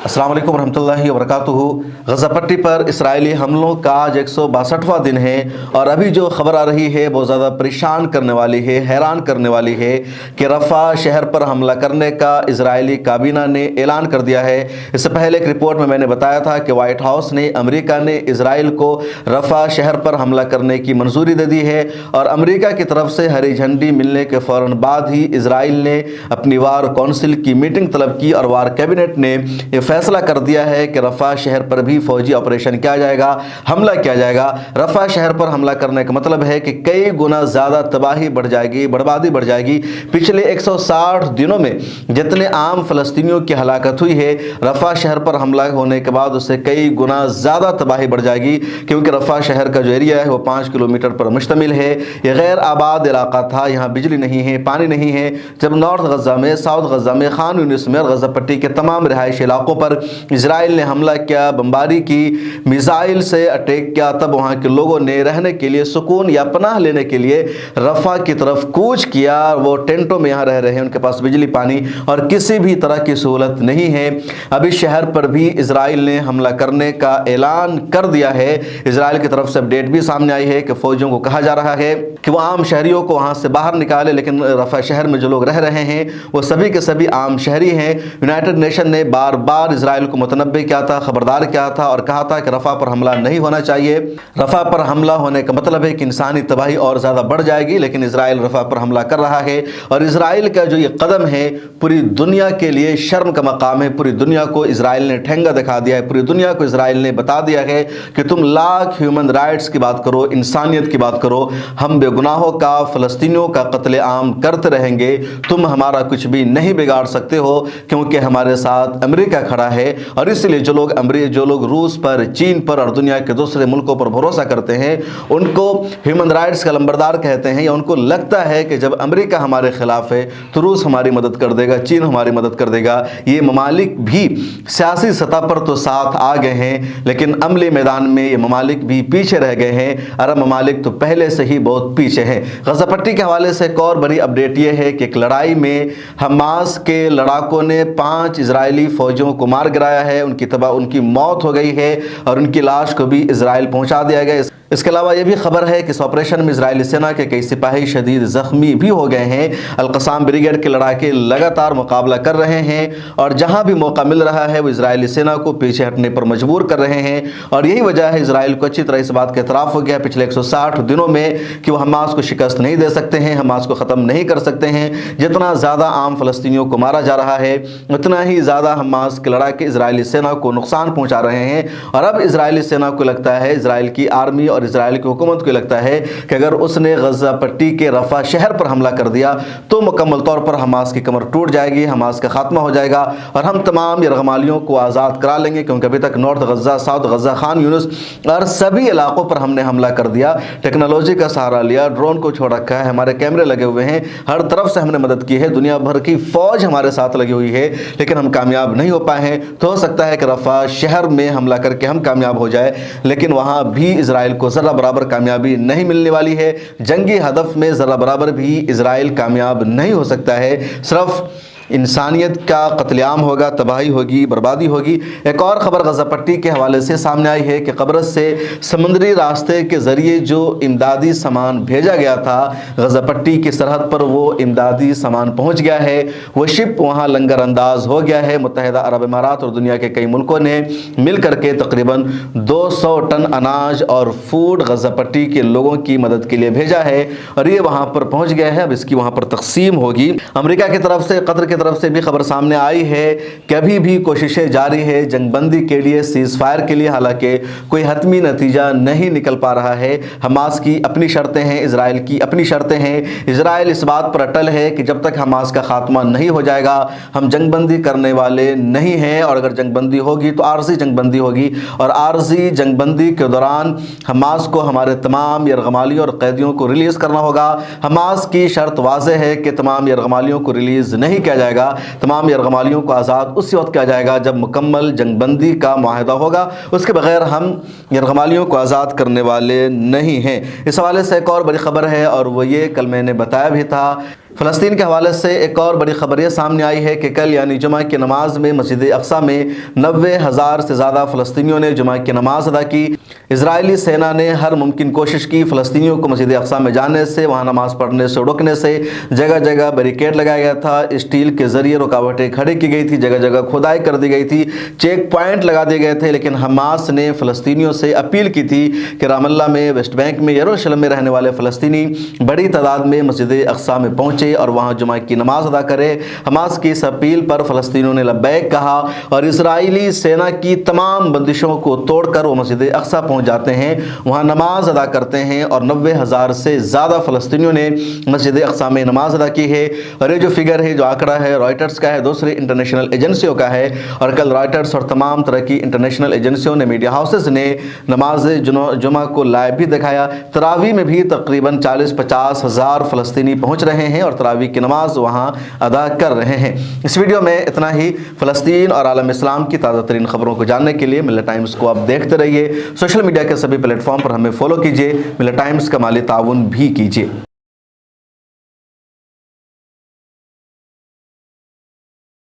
अस्सलाम वालेकुम रहमतुल्लाहि वबरकातुहू। गज़ा पट्टी पर इसराइली हमलों का आज 162वां दिन है और अभी जो खबर आ रही है बहुत ज़्यादा परेशान करने वाली है, हैरान करने वाली है कि रफ़ा शहर पर हमला करने का इजरायली काबीना ने ऐलान कर दिया है। इससे पहले एक रिपोर्ट में मैंने बताया था कि वाइट हाउस ने अमेरिका ने इसराइल को रफ़ा शहर पर हमला करने की मंजूरी दे दी है और अमेरिका की तरफ से हरी झंडी मिलने के फ़ौरन बाद ही इसराइल ने अपनी वार काउंसिल की मीटिंग तलब की और वार कैबिनेट ने फैसला कर दिया है कि रफ़ा शहर पर भी फौजी ऑपरेशन किया जाएगा, हमला किया जाएगा। रफ़ा शहर पर हमला करने का मतलब है कि कई गुना ज़्यादा तबाही बढ़ जाएगी, बर्बादी बढ़ जाएगी। पिछले 160 दिनों में जितने आम फ़लस्तीनियों की हलाकत हुई है, रफ़ा शहर पर हमला होने के बाद उससे कई गुना ज़्यादा तबाही बढ़ जाएगी, क्योंकि रफ़ा शहर का जो एरिया है वो 5 किलोमीटर पर मुश्तमिल है। यह गैर आबाद इलाका था, यहाँ बिजली नहीं है, पानी नहीं है। जब नॉर्थ गज़ा में, साउथ गज़ा में, खान यूनिस में और गज़ा पट्टी के तमाम रिहायशी इलाकों पर इजराइल ने हमला किया, बमबारी की, मिसाइल से अटैक किया, तब वहाँ के लोगों ने रहने के लिए, सुकून या पनाह लेने के लिए रफ़ा की तरफ कूच किया। वो टेंटों में यहाँ रह रहे हैं, उनके पास बिजली, पानी और किसी भी तरह की सहूलत नहीं है। अभी शहर पर भी इजराइल ने हमला करने का ऐलान कर दिया है। इजराइल की तरफ से अपडेट भी सामने आई है कि फौजियों को कहा जा रहा है कि वो आम शहरियों को वहाँ से बाहर निकाले, लेकिन रफ़ा शहर में जो लोग रह रहे हैं वो सभी के सभी आम शहरी हैं। यूनाइटेड नेशन ने बार बार इजराइल को मुतनब्बे किया था, खबरदार किया था और कहा था कि रफ़ा पर हमला नहीं होना चाहिए। रफ़ा पर हमला होने का मतलब है कि इंसानी तबाही और ज़्यादा बढ़ जाएगी, लेकिन इजराइल रफ़ा पर हमला कर रहा है और इजराइल का जो ये कदम है पूरी दुनिया के लिए शर्म का मकाम है। पूरी दुनिया को इजराइल ने ठेंगा दिखा दिया है, पूरी दुनिया को इजराइल ने बता दिया है कि तुम लाख ह्यूमन राइट्स की बात करो, इंसानियत की बात करो, हम बेगुनाहों का, फ़लस्तीनियों का कत्ले आम करते रहेंगे, तुम हमारा कुछ भी नहीं बिगाड़ सकते हो, क्योंकि हमारे साथ अमेरिका खड़ा है। और इसलिए जो लोग रूस पर, चीन पर और दुनिया के दूसरे मुल्कों पर भरोसा करते हैं, उनको ह्यूमन राइट्स का लंबरदार कहते हैं, या उनको लगता है कि जब अमेरिका हमारे खिलाफ है तो रूस हमारी मदद कर देगा, चीन हमारी मदद कर देगा। ये ममालिक भी सियासी सतह पर तो साथ आ गए हैं, लेकिन अमली मैदान में ये ममालिक भी पीछे रह गए हैं। अरब ममालिक तो पहले से ही बहुत पीछे हैं। गज़ा पट्टी के हवाले से एक और बड़ी अपडेट ये है कि एक लड़ाई में हमास के लड़ाकों ने 5 इजरायली फौजियों को मार गिराया है, उनकी मौत हो गई है और उनकी लाश को भी इजराइल पहुंचा दिया गया। इसके अलावा यह भी खबर है कि इस ऑपरेशन में इजरायली सेना के कई सिपाही शदीद ज़ख्मी भी हो गए हैं। अल-क़साम ब्रिगेड के लड़ाके लगातार मुकाबला कर रहे हैं और जहां भी मौका मिल रहा है वो इजरायली सेना को पीछे हटने पर मजबूर कर रहे हैं। और यही वजह है इजराइल को अच्छी तरह इस बात का एतराफ़ हो गया पिछले 160 दिनों में कि वो हमास को शिकस्त नहीं दे सकते हैं, हमास को ख़त्म नहीं कर सकते हैं। जितना ज़्यादा आम फ़लस्तीनियों को मारा जा रहा है उतना ही ज़्यादा हमास के लड़ाके इजरायली सेना को नुकसान पहुँचा रहे हैं। और अब इजरायली सेना को लगता है, इजराइल की आर्मी और इजराइल की हुकूमत को लगता है कि अगर उसने गज़ा पट्टी के रफ़ा शहर पर हमला कर दिया तो मुकम्मल तौर पर हमास की कमर टूट जाएगी, हमास का खात्मा हो जाएगा और हम तमाम यरगमालियों को आज़ाद करा लेंगे, क्योंकि अभी तक नॉर्थ गज़ा, साउथ गज़ा, खान यूनिस और सभी इलाकों पर हमने हमला कर दिया। टेक्नोलॉजी का सहारा लिया, ड्रोन को छोड़ रखा है, हमारे कैमरे लगे हुए हैं, हर तरफ से हमने मदद की है, दुनिया भर की फ़ौज हमारे साथ लगी हुई है, लेकिन हम कामयाब नहीं हो पाए हैं। तो हो सकता है कि रफ़ा शहर में हमला करके हम कामयाब हो जाए, लेकिन वहाँ भी इजराइल को ज़रा बराबर कामयाबी नहीं मिलने वाली है। जंगी हदफ में ज़रा बराबर भी इजराइल कामयाब नहीं हो सकता है। सिर्फ इंसानियत का कत्लेआम होगा, तबाही होगी, बर्बादी होगी। एक और ख़बर गज़ा पट्टी के हवाले से सामने आई है कि कब्रस से समुद्री रास्ते के ज़रिए जो इमदादी सामान भेजा गया था, गज़ा पट्टी की सरहद पर वो इमदादी सामान पहुंच गया है। वो शिप वहां लंगर अंदाज हो गया है। मुत्तहिदा अरब इमारात और दुनिया के कई मुल्कों ने मिल करके तकरीबन 200 टन अनाज और फूड गज़ा पट्टी के लोगों की मदद के लिए भेजा है और ये वहाँ पर पहुँच गया है। अब इसकी वहाँ पर तकसीम होगी। अमेरिका की तरफ से, कतर तरफ से भी खबर सामने आई है कि अभी भी कोशिशें जारी है जंगबंदी के लिए, सीज़ फायर के लिए, हालांकि कोई हतमी नतीजा नहीं निकल पा रहा है। हमास की अपनी शर्तें हैं, इजराइल की अपनी शर्तें हैं। इजराइल इस बात पर अटल है कि जब तक हमास का खात्मा नहीं हो जाएगा हम जंगबंदी करने वाले नहीं हैं, और अगर जंगबंदी होगी तो आर्जी जंगबंदी होगी और आर्जी जंगबंदी के दौरान हमास को हमारे तमाम यरगमालियों और कैदियों को रिलीज़ करना होगा। हमास की शर्त वाज़ेह है कि तमाम यरगमालियों को रिलीज़ नहीं किया जाएगा, तमाम यरगमालियों को आज़ाद उसी वक्त किया जाएगा जब मुकम्मल जंगबंदी का मुआहदा होगा। उसके बगैर हम यरगमालियों को आज़ाद करने वाले नहीं हैं। इस हवाले से एक और बड़ी खबर है और वो ये, कल मैंने बताया भी था فلسطین کے حوالے سے ایک اور بڑی خبر یہ سامنے آئی ہے کہ کل یعنی جمعہ کی نماز میں مسجد اقصیٰ میں 90,000 سے زیادہ فلسطینیوں نے جمعہ کی نماز ادا کی۔ اسرائیلی سینا نے ہر ممکن کوشش کی فلسطینیوں کو مسجد اقصیٰ میں جانے سے، وہاں نماز پڑھنے سے روکنے سے۔ جگہ جگہ بیریکیڈ لگایا گیا تھا، اسٹیل کے ذریعے رکاوٹیں کھڑی کی گئی تھی، جگہ جگہ کھدائی کر دی گئی تھی، چیک پوائنٹ لگا دیے گئے تھے، لیکن حماس نے فلسطینیوں سے اپیل کی تھی کہ رام اللہ میں، ویسٹ بینک میں، یروشلم میں رہنے والے فلسطینی بڑی تعداد میں مسجد اقصیٰ میں پہنچے اور وہاں جمعہ کی نماز ادا کرے۔ حماس کی اس اپیل پر فلسطینیوں نے لبیک کہا اور اسرائیلی سینا کی تمام بندشوں کو توڑ کر وہ مسجد اقصیٰ پہنچ جاتے ہیں، وہاں نماز ادا کرتے ہیں، اور 90,000 سے زیادہ فلسطینیوں نے مسجد اقصیٰ میں نماز ادا کی ہے۔ اور یہ جو فگر ہے، جو آنکڑا ہے، رائٹرز کا ہے، دوسری انٹرنیشنل ایجنسیوں کا ہے، اور کل رائٹرز اور تمام طرح کی انٹرنیشنل ایجنسیوں نے، میڈیا ہاؤسز نے نماز جمعہ کو لائیو بھی دکھایا۔ تراویح میں بھی تقریباً 40-50 ہزار فلسطینی پہنچ رہے ہیں اور تراویح کی نماز وہاں ادا کر رہے ہیں۔ اس ویڈیو میں اتنا ہی۔ فلسطین اور عالم اسلام کی تازہ ترین خبروں کو جاننے کے لیے ملت ٹائمز کو آپ دیکھتے رہیے۔ سوشل میڈیا کے سبھی پلیٹ فارم پر ہمیں فالو کیجیے، ملت ٹائمز کا مالی تعاون بھی کیجیے۔